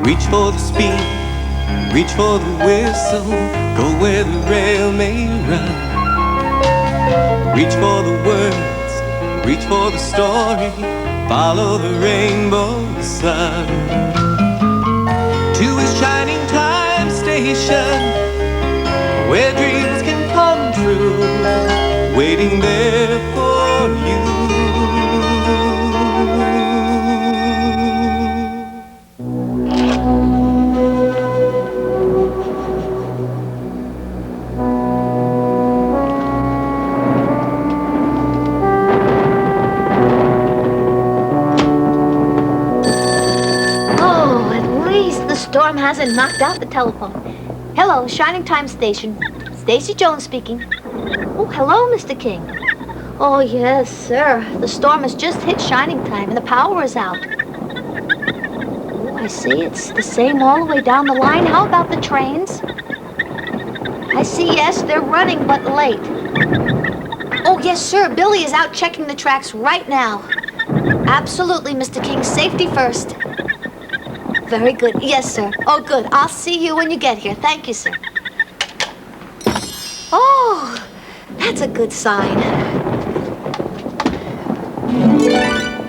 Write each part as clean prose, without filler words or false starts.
Reach for the speed, reach for the whistle, go where the rail may run. Reach for the words, reach for the story, follow the rainbow sun. To a shining time station, where dreams can come true, waiting there for you. Storm hasn't knocked out the telephone. Hello, Shining Time Station. Stacy Jones speaking. Oh, hello, Mr. King. Oh, yes, sir. The storm has just hit Shining Time and the power is out. Oh, I see. It's the same all the way down the line. How about the trains? I see, yes, they're running, but late. Oh, yes, sir. Billy is out checking the tracks right now. Absolutely, Mr. King. Safety first. Very good. Yes, sir. Oh, good. I'll see you when you get here. Thank you, sir. Oh, that's a good sign.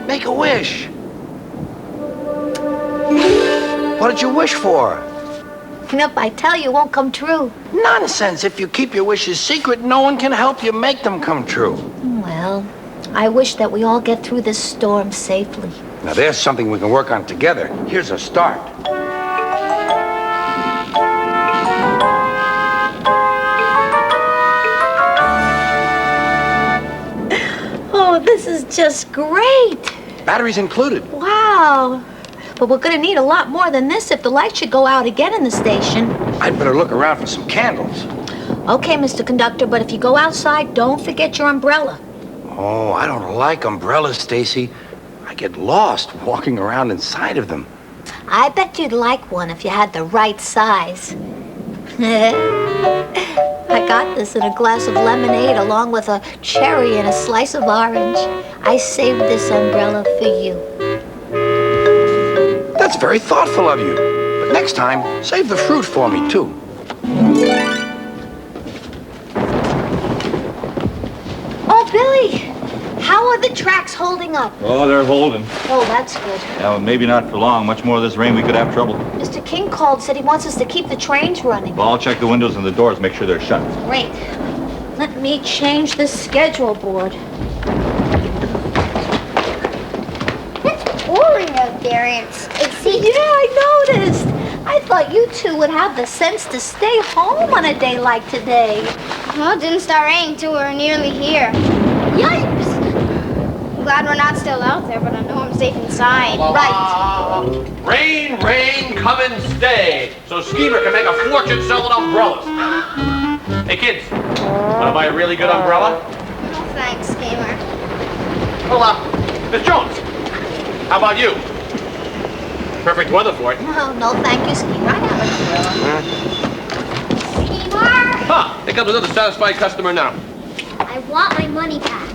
Make a wish. What did you wish for? And if I tell you, it won't come true. Nonsense. If you keep your wishes secret, no one can help you make them come true. Well, I wish that we all get through this storm safely. Now, there's something we can work on together. Here's a start. Oh, this is just great. Batteries included. Wow. But we're going to need a lot more than this if the light should go out again in the station. I'd better look around for some candles. Okay, Mr. Conductor, but if you go outside, don't forget your umbrella. Oh, I don't like umbrellas, Stacy. I get lost walking around inside of them. I bet you'd like one if you had the right size. I got this in a glass of lemonade along with a cherry and a slice of orange. I saved this umbrella for you. That's very thoughtful of you. But next time, save the fruit for me, too. Oh, Billy! How are the tracks holding up? Oh, they're holding. Oh, that's good. Yeah, well, maybe not for long. Much more of this rain, we could have trouble. Mr. King called, said he wants us to keep the trains running. Well, I'll check the windows and the doors, make sure they're shut. Great. Let me change the schedule board. It's pouring out there. It's Yeah, I noticed. I thought you two would have the sense to stay home on a day like today. Well, it didn't start raining till we were nearly here. Yikes! I'm glad we're not still out there, but I know I'm safe inside. Right. Rain, rain, come and stay. So Schemer can make a fortune selling umbrellas. Hey kids, wanna buy a really good umbrella? No thanks, Schemer. Well, Miss Jones, how about you? Perfect weather for it. No, thank you, Schemer. I have an umbrella. Schemer! Huh, here comes another satisfied customer now. I want my money back.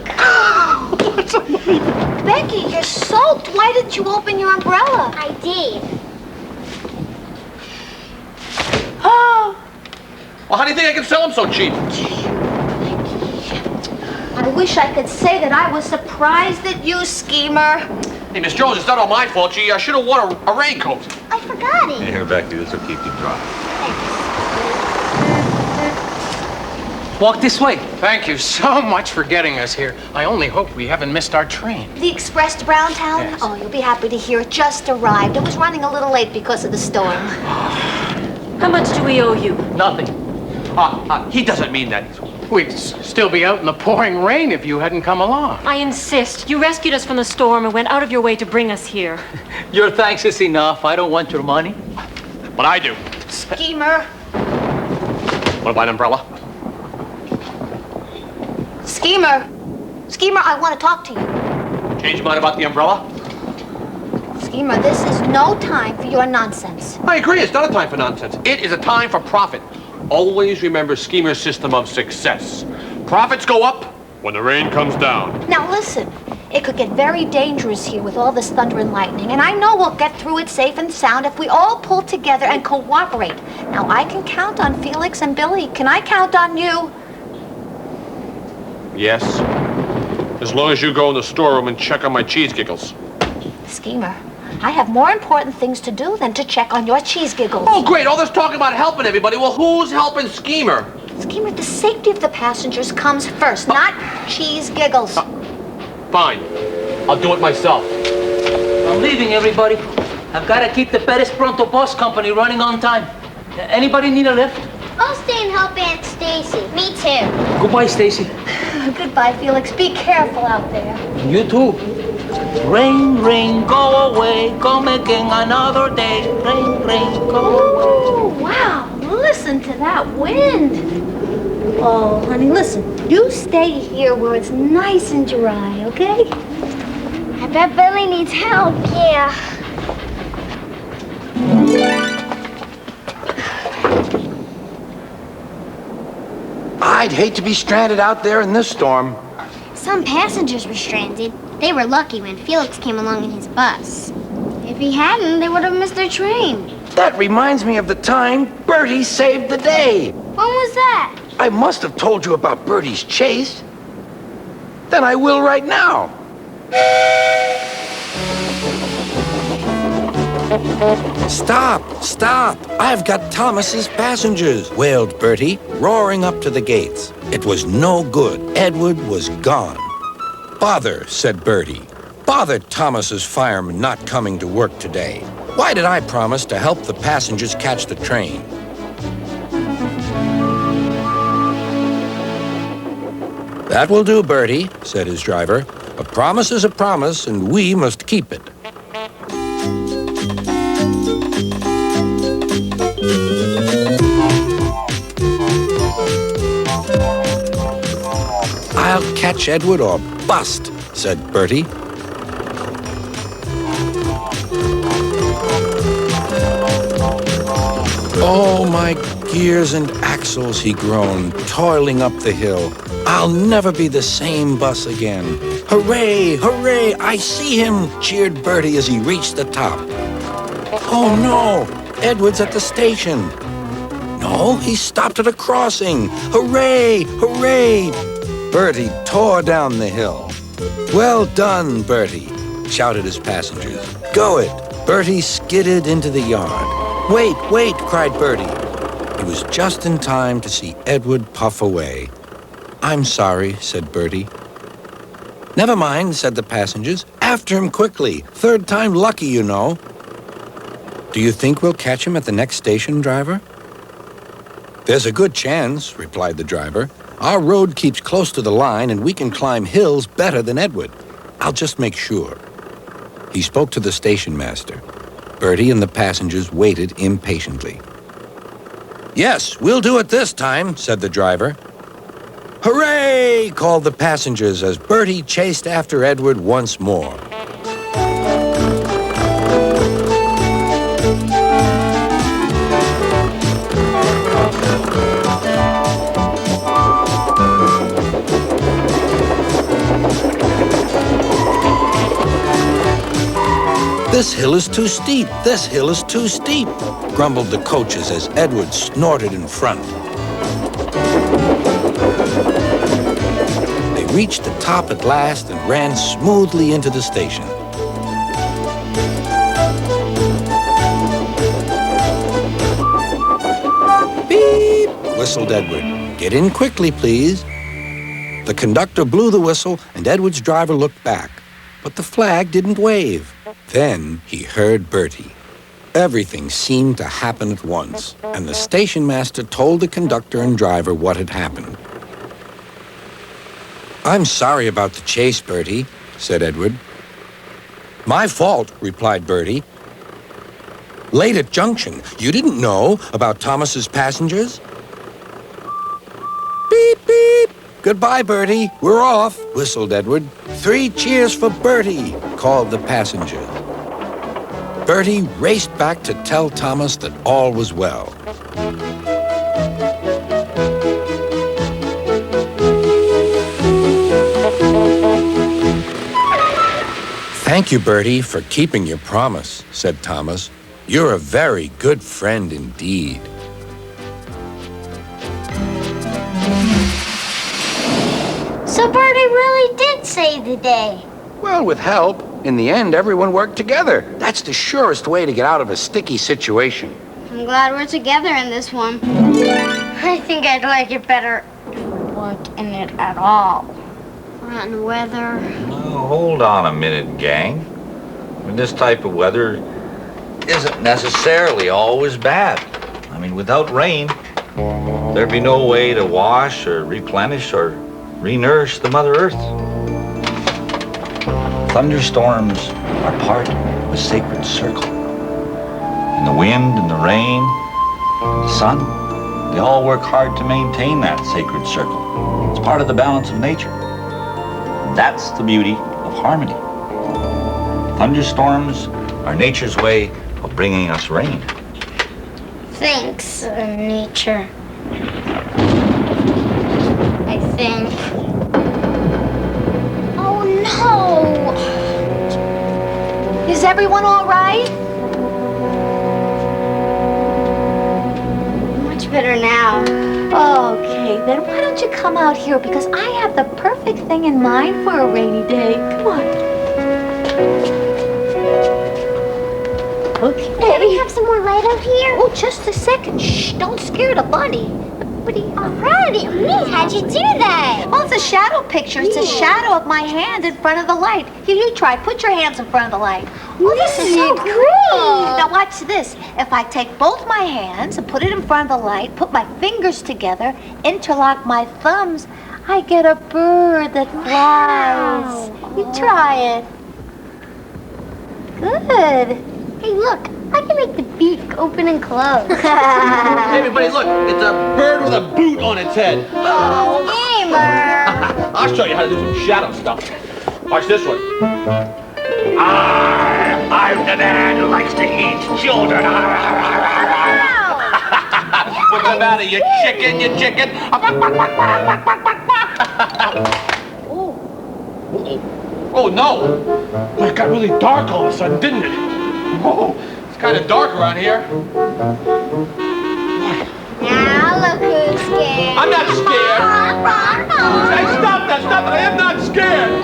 Becky, you're soaked. Why didn't you open your umbrella? I did. Oh, Well, how do you think I can sell them so cheap? I wish I could say that I was surprised at you, Schemer. Hey, Miss Jones, it's not all my fault. Gee, I should have worn a raincoat. I forgot it. Here, Becky, this will keep you dry. Walk this way. Thank you so much for getting us here. I only hope we haven't missed our train. The express to Browntown? Yes. Oh, you'll be happy to hear it just arrived. It was running a little late because of the storm. How much do we owe you? Nothing. He doesn't mean that. We'd still be out in the pouring rain if you hadn't come along. I insist. You rescued us from the storm and went out of your way to bring us here. Your thanks is enough. I don't want your money. But I do. Schemer. Wanna buy an umbrella? Schemer. Schemer, I want to talk to you. Change your mind about the umbrella? Schemer, this is no time for your nonsense. I agree, it's not a time for nonsense. It is a time for profit. Always remember Schemer's system of success. Profits go up when the rain comes down. Now listen, it could get very dangerous here with all this thunder and lightning, and I know we'll get through it safe and sound if we all pull together and cooperate. Now I can count on Felix and Billy. Can I count on you? Yes. As long as you go in the storeroom and check on my cheese giggles. Schemer, I have more important things to do than to check on your cheese giggles. Oh, great. All this talk about helping everybody. Well, who's helping Schemer? Schemer, the safety of the passengers comes first, not cheese giggles. Fine. I'll do it myself. I'm leaving, everybody. I've got to keep the Perez Pronto Bus Company running on time. Anybody need a lift? I'll stay and help Aunt Stacy. Me too. Goodbye, Stacy. Goodbye, Felix. Be careful out there. You too. Rain, rain, go away. Come again another day. Rain, rain, go away. Oh, wow. Listen to that wind. Oh, honey, listen. You stay here where it's nice and dry, okay? I bet Billy needs help. Yeah. I'd hate to be stranded out there in this storm. Some passengers were stranded. They were lucky when Felix came along in his bus. If he hadn't, they would have missed their train. That reminds me of the time Bertie saved the day. When was that? I must have told you about Bertie's chase. Then I will right now. Stop! Stop! I've got Thomas's passengers, wailed Bertie, roaring up to the gates. It was no good. Edward was gone. Bother, said Bertie. Bother Thomas's fireman not coming to work today. Why did I promise to help the passengers catch the train? That will do, Bertie, said his driver. A promise is a promise, and we must keep it. I'll catch Edward or bust, said Bertie. Oh, my gears and axles, he groaned, toiling up the hill. I'll never be the same bus again. Hooray, hooray, I see him, cheered Bertie as he reached the top. Oh, no, Edward's at the station. No, he stopped at a crossing. Hooray, hooray. Bertie tore down the hill. Well done, Bertie, shouted his passengers. Go it. Bertie skidded into the yard. Wait, wait, cried Bertie. He was just in time to see Edward puff away. I'm sorry, said Bertie. Never mind, said the passengers. After him quickly. Third time lucky, you know. Do you think we'll catch him at the next station, driver? There's a good chance, replied the driver. Our road keeps close to the line, and we can climb hills better than Edward. I'll just make sure. He spoke to the station master. Bertie and the passengers waited impatiently. Yes, we'll do it this time, said the driver. Hooray! Called the passengers as Bertie chased after Edward once more. This hill is too steep. This hill is too steep, grumbled the coaches as Edward snorted in front. They reached the top at last and ran smoothly into the station. Beep, whistled Edward. Get in quickly, please. The conductor blew the whistle and Edward's driver looked back, but the flag didn't wave. Then he heard Bertie. Everything seemed to happen at once, and the station master told the conductor and driver what had happened. I'm sorry about the chase, Bertie, said Edward. My fault, replied Bertie. Late at Junction, you didn't know about Thomas's passengers? Beep, beep. Goodbye, Bertie. We're off, whistled Edward. 3 cheers for Bertie, called the passengers. Bertie raced back to tell Thomas that all was well. Thank you, Bertie, for keeping your promise, said Thomas. You're a very good friend indeed. So Bertie really did save the day. Well, with help, in the end, everyone worked together. That's the surest way to get out of a sticky situation. I'm glad we're together in this one. I think I'd like it better if we weren't in it at all. Rotten weather. Oh, hold on a minute, gang. I mean, this type of weather isn't necessarily always bad. I mean, without rain, there'd be no way to wash or replenish or re-nourish the Mother Earth. Thunderstorms are part of a sacred circle. And the wind and the rain, the sun, they all work hard to maintain that sacred circle. It's part of the balance of nature. That's the beauty of harmony. Thunderstorms are nature's way of bringing us rain. Thanks, nature. I think. Oh no! Is everyone all right? Much better now. Okay, then why don't you come out here because I have the perfect thing in mind for a rainy day. Come on. Okay. Can we have some more light out here? Oh, just a second. Shh, don't scare the bunny. Alrighty, how'd you do that? Oh, it's a shadow picture. It's a shadow of my hand in front of the light. Here, you try. Put your hands in front of the light. Oh, this is so great. Now watch this. If I take both my hands and put it in front of the light, put my fingers together, interlock my thumbs, I get a bird that flies. You try it. Good. Hey, look. I can make the beak open and close. Hey, everybody, look. It's a bird with a boot on its head. Oh, gamer. I'll show you how to do some shadow stuff. Watch this one. I'm the man who likes to eat children. What's the matter, you chicken, you chicken? Oh, no. Well, it got really dark all of a sudden, didn't it? Oh, it's kind of dark around here. Now look who's scared. I'm not scared. Hey, stop that, stop it. I am not scared.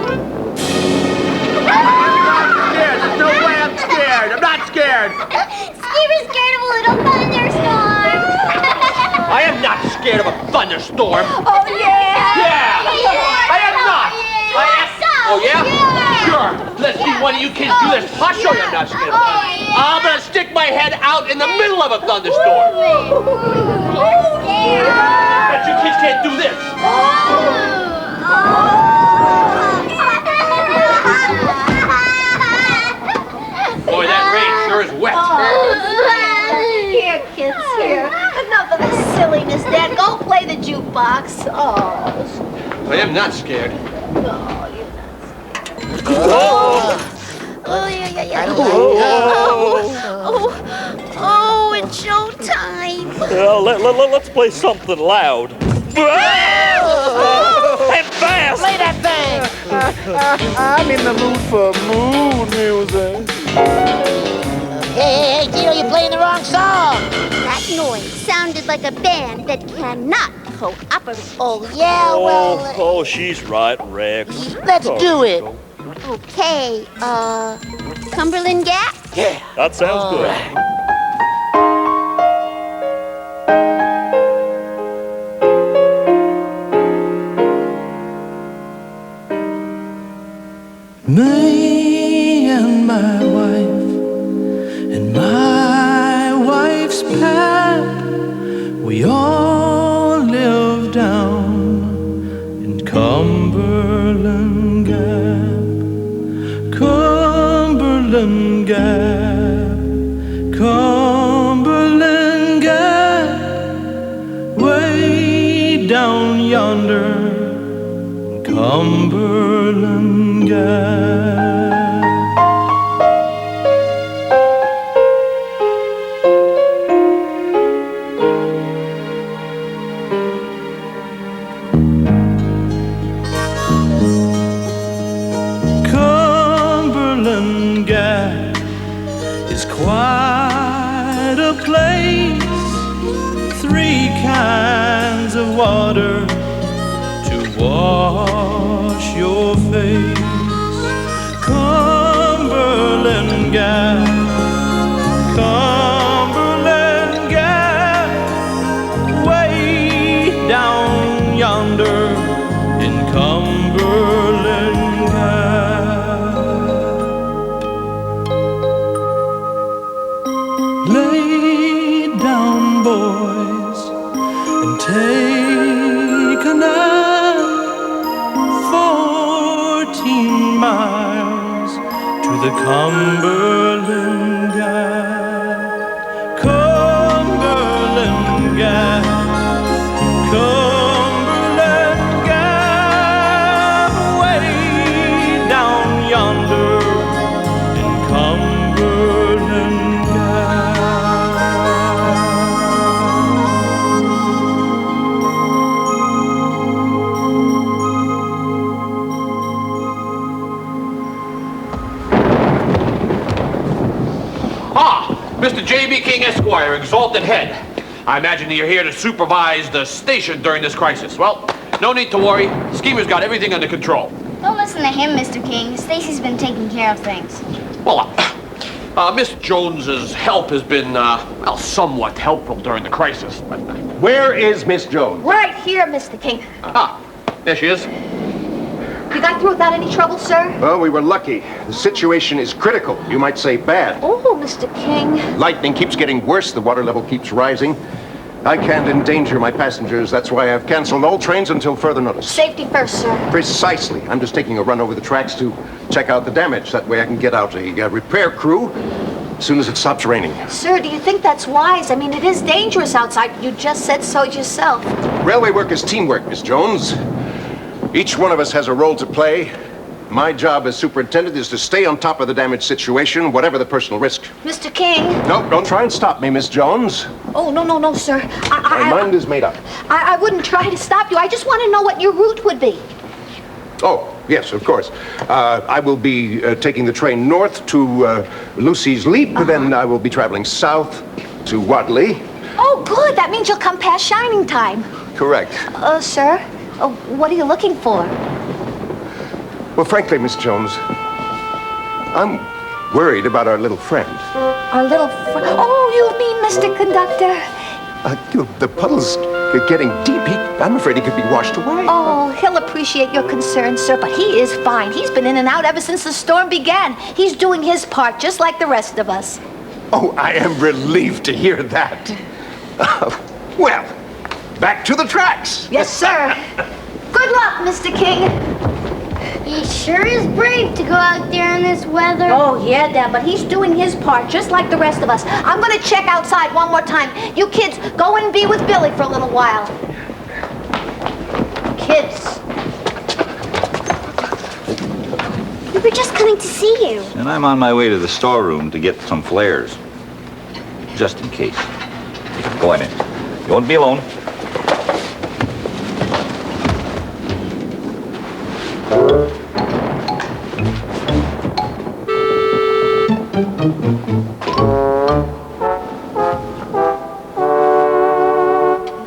There's no way I'm scared. I'm not scared. Skeeter's scared of a little thunderstorm. I am not scared of a thunderstorm. Oh, yeah. Yeah. I am not. I am. Oh, yeah? Sure. Let's see one of you kids do this. I'll show you I'm not scared of a thunderstorm. I'm going to stick my head out in the middle of a thunderstorm. Bet you kids can't do this. Boy, that rain sure is wet. Here, kids, here. Enough of this silliness, Dad. Go play the jukebox. Oh. I am not scared. Oh, it's showtime. Let's play something loud. And fast! Play that thing! I'm in the mood for mood music. Hey, Tito, you're playing the wrong song! That noise sounded like a band that cannot cooperate. Oh, yeah, well... Oh, she's right, Rex. Let's do it. Okay, Cumberland Gap? Yeah. That sounds good. Me and my wife and my wife's pet, we all live down in Cumberland Gap, Cumberland Gap, Cumberland Gap, way down yonder, Cumberland Gap. Cumberland quite a place. 3 kinds of water to wash your face. Cumberland Gap, Cumberland Gap, way down yonder in Cumberland Gap. Lay down, boys, and take a nap. 14 miles to the Cumberland Gap. Cumberland Gap, Cumberland Gap, way down yonder in Cumberland Gap. Mr. J.B. King, Esquire, Exalted Head. I imagine you're here to supervise the station during this crisis. Well, no need to worry. Schemer's got everything under control. Don't listen to him, Mr. King. Stacy's been taking care of things. Well, Miss Jones's help has been, well, somewhat helpful during the crisis. But, Where is Miss Jones? Right here, Mr. King. There she is. You got through without any trouble, sir? Well, we were lucky. The situation is critical. You might say bad. Oh, Mr. King. Lightning keeps getting worse. The water level keeps rising. I can't endanger my passengers. That's why I've canceled all trains until further notice. Safety first, sir. Precisely. I'm just taking a run over the tracks to check out the damage. That way I can get out a repair crew as soon as it stops raining. Sir, do you think that's wise? I mean, it is dangerous outside. You just said so yourself. Railway work is teamwork, Miss Jones. Each one of us has a role to play. My job as superintendent is to stay on top of the damaged situation, whatever the personal risk. Mr. King. No, don't try and stop me, Miss Jones. Oh, no, sir. My mind is made up. I wouldn't try to stop you. I just want to know what your route would be. Oh, yes, of course. I will be taking the train north to Lucy's Leap, then I will be traveling south to Wadley. Oh, good. That means you'll come past Shining Time. Correct. Sir, what are you looking for? Well, frankly, Miss Jones, I'm worried about our little friend. Our little friend? Oh, you mean Mr. Conductor? The puddle's getting deep. I'm afraid he could be washed away. Oh, he'll appreciate your concern, sir, but he is fine. He's been in and out ever since the storm began. He's doing his part, just like the rest of us. Oh, I am relieved to hear that. Well, back to the tracks. Yes, sir. Good luck, Mr. King. He sure is brave to go out there in this weather. Oh, yeah, Dad, but he's doing his part, just like the rest of us. I'm going to check outside one more time. You kids, go and be with Billy for a little while. Kids. We were just coming to see you. And I'm on my way to the storeroom to get some flares. Just in case. Go on in. You won't be alone.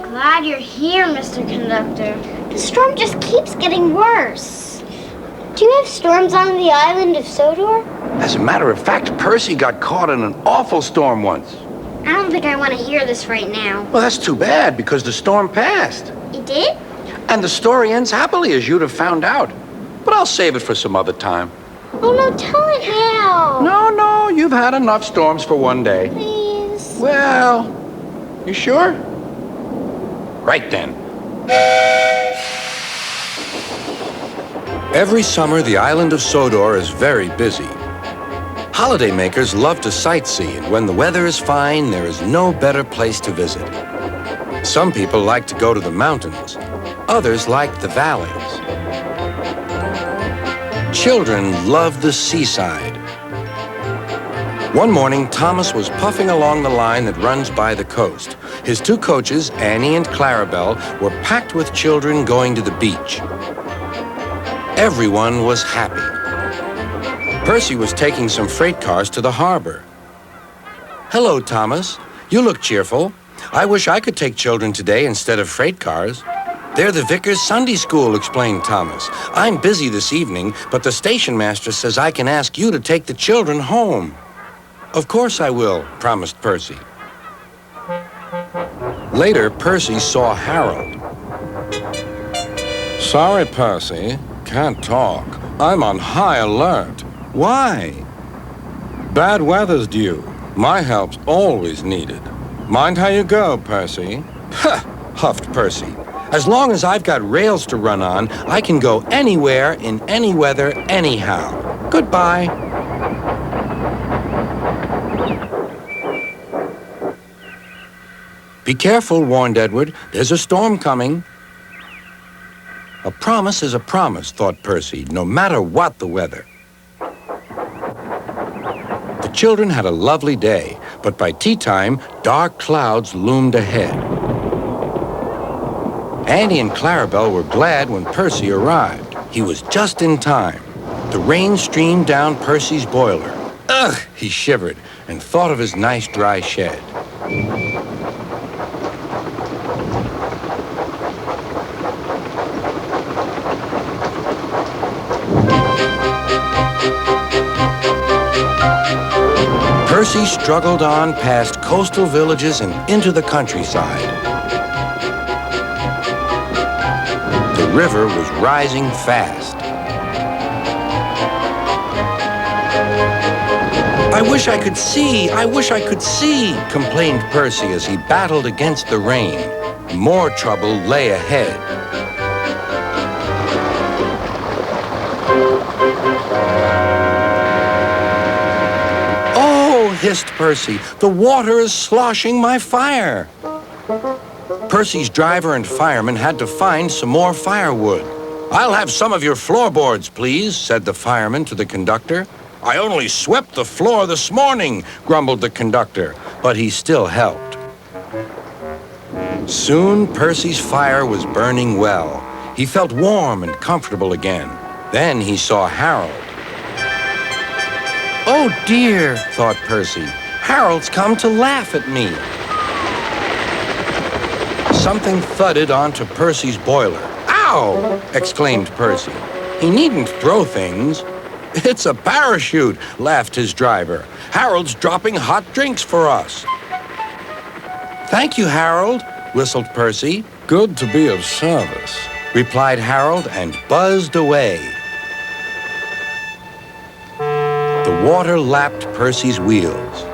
Glad you're here, Mr. Conductor. The storm just keeps getting worse. Do you have storms on the island of Sodor? As a matter of fact, Percy got caught in an awful storm once. I don't think I want to hear this right now. Well, that's too bad, because the storm passed. It did? And the story ends happily, as you'd have found out. But I'll save it for some other time. Oh, no, tell it now. No, you've had enough storms for one day. Please. Well, you sure? Right then. Every summer, the island of Sodor is very busy. Holidaymakers love to sightsee, and when the weather is fine, there is no better place to visit. Some people like to go to the mountains. Others like the valleys. Children love the seaside. One morning, Thomas was puffing along the line that runs by the coast. His 2 coaches, Annie and Clarabelle, were packed with children going to the beach. Everyone was happy. Percy was taking some freight cars to the harbor. Hello, Thomas. You look cheerful. I wish I could take children today instead of freight cars. They're the Vickers Sunday School, explained Thomas. I'm busy this evening, but the station master says I can ask you to take the children home. Of course I will, promised Percy. Later, Percy saw Harold. Sorry, Percy. Can't talk. I'm on high alert. Why? Bad weather's due. My help's always needed. Mind how you go, Percy. Huh, huffed Percy. As long as I've got rails to run on, I can go anywhere, in any weather, anyhow. Goodbye. Be careful, warned Edward. There's a storm coming. A promise is a promise, thought Percy, no matter what the weather. The children had a lovely day, but by tea time, dark clouds loomed ahead. Annie and Clarabelle were glad when Percy arrived. He was just in time. The rain streamed down Percy's boiler. Ugh, he shivered and thought of his nice dry shed. Percy struggled on past coastal villages and into the countryside. The river was rising fast. I wish I could see, complained Percy as he battled against the rain. More trouble lay ahead. Hissed Percy, the water is sloshing my fire. Percy's driver and fireman had to find some more firewood. I'll have some of your floorboards, please, said the fireman to the conductor. I only swept the floor this morning, grumbled the conductor, but he still helped. Soon Percy's fire was burning well. He felt warm and comfortable again. Then he saw Harold. Oh dear, thought Percy. Harold's come to laugh at me. Something thudded onto Percy's boiler. Ow! Exclaimed Percy. He needn't throw things. It's a parachute, laughed his driver. Harold's dropping hot drinks for us. Thank you, Harold, whistled Percy. Good to be of service, replied Harold and buzzed away. The water lapped Percy's wheels.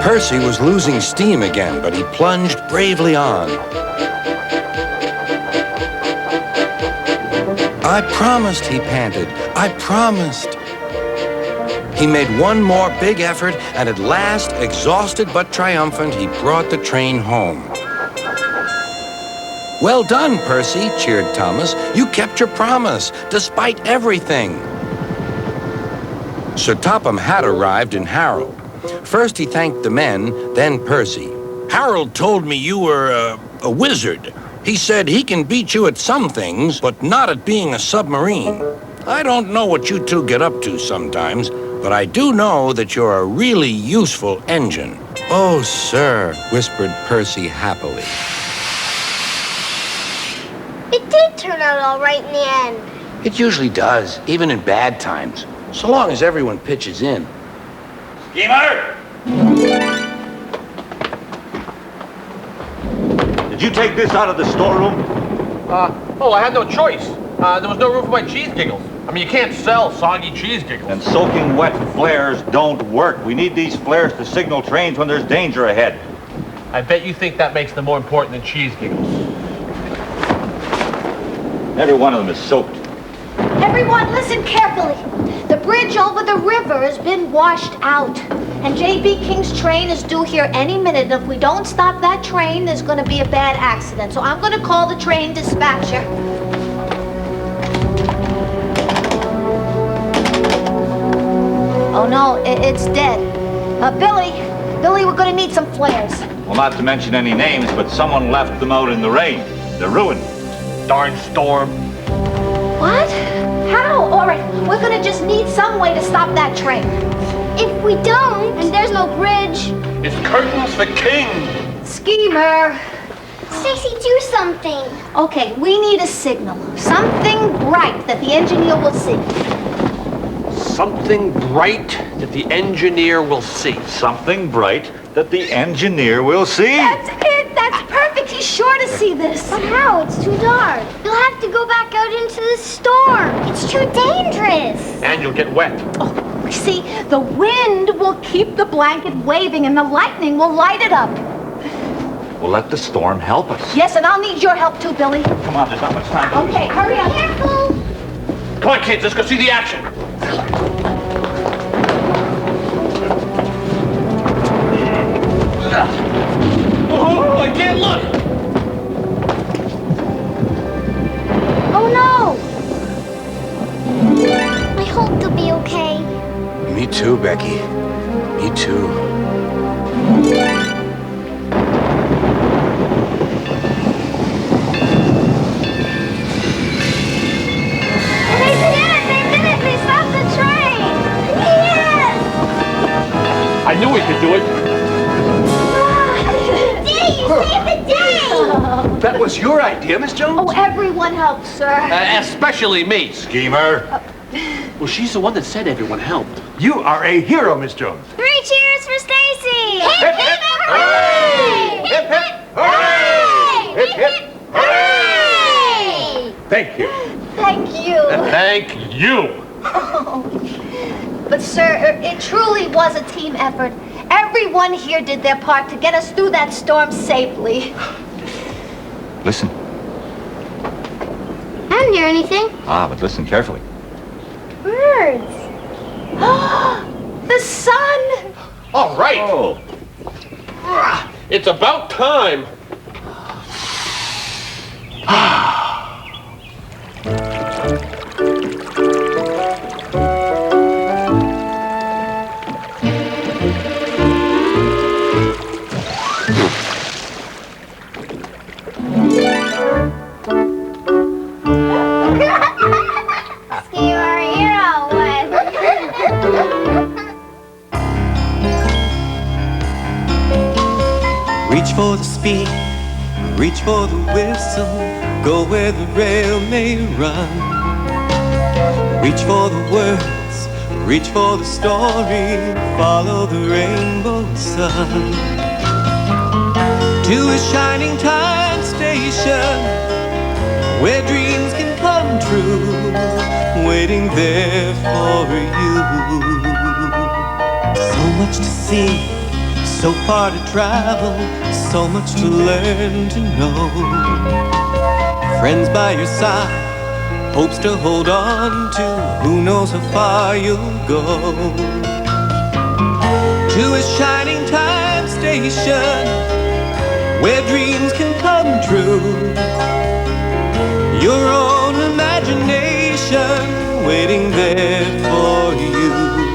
Percy was losing steam again, but he plunged bravely on. I promised, he panted. I promised. He made one more big effort, and at last, exhausted but triumphant, he brought the train home. Well done, Percy, cheered Thomas. You kept your promise, despite everything. Sir Topham had arrived in Harold. First he thanked the men, then Percy. Harold told me you were a wizard. He said he can beat you at some things, but not at being a submarine. I don't know what you two get up to sometimes, but I do know that you're a really useful engine. Oh, sir, whispered Percy happily. It did turn out all right in the end. It usually does, even in bad times, so long as everyone pitches in. Schemer! Did you take this out of the storeroom? I had no choice. There was no room for my cheese giggles. I mean, you can't sell soggy cheese giggles. And soaking wet flares don't work. We need these flares to signal trains when there's danger ahead. I bet you think that makes them more important than cheese giggles. Every one of them is soaked. Everyone, listen carefully. The bridge over the river has been washed out. And J.B. King's train is due here any minute. If we don't stop that train, there's going to be a bad accident. So I'm going to call the train dispatcher. Oh, no, it's dead. Billy, we're going to need some flares. Well, not to mention any names, but someone left them out in the rain. They're ruined. Darn storm. What? How? All right, we're gonna just need some way to stop that train. If we don't, and there's no bridge. It's curtains for King. Schemer. Stacy, do something. Okay, we need a signal. Something bright that the engineer will see. Something bright that the engineer will see. Something bright that the engineer will see. That's it. That's perfect. He's sure to see this. But how? It's too dark. You'll have to go back out into the storm. It's too dangerous. And you'll get wet. Oh, see, the wind will keep the blanket waving and the lightning will light it up. We'll let the storm help us. Yes, and I'll need your help too, Billy. Come on, there's not much time to lose. Okay, hurry up. Careful. Come on, kids, let's go see the action. Oh, I can't look. Oh no. I hope they'll be okay. Me too, Becky. Me too. They did it! They stopped the train! Yes! I knew we could do it. Did you saved the day! That was your idea, Miss Jones? Oh, everyone helped, sir. Especially me. Schemer. Well, she's the one that said everyone helped. You are a hero, Miss Jones. 3 cheers for Stacy! Hip, hip, hooray! Hip, hip, hooray! Hip, hip, hooray! Thank you. Thank you. Thank you. But, sir, it truly was a team effort. Everyone here did their part to get us through that storm safely. Listen. I didn't hear anything. But listen carefully. Birds. The sun! All right. Oh. It's about time. Reach for the speed, reach for the whistle, go where the rail may run. Reach for the words, reach for the story, follow the rainbow sun. To a shining time station, where dreams can come true, waiting there for you. So much to see, so far to travel, so much to learn to know. Friends by your side, hopes to hold on to, who knows how far you'll go. To a shining time station, where dreams can come true. Your own imagination waiting there for you.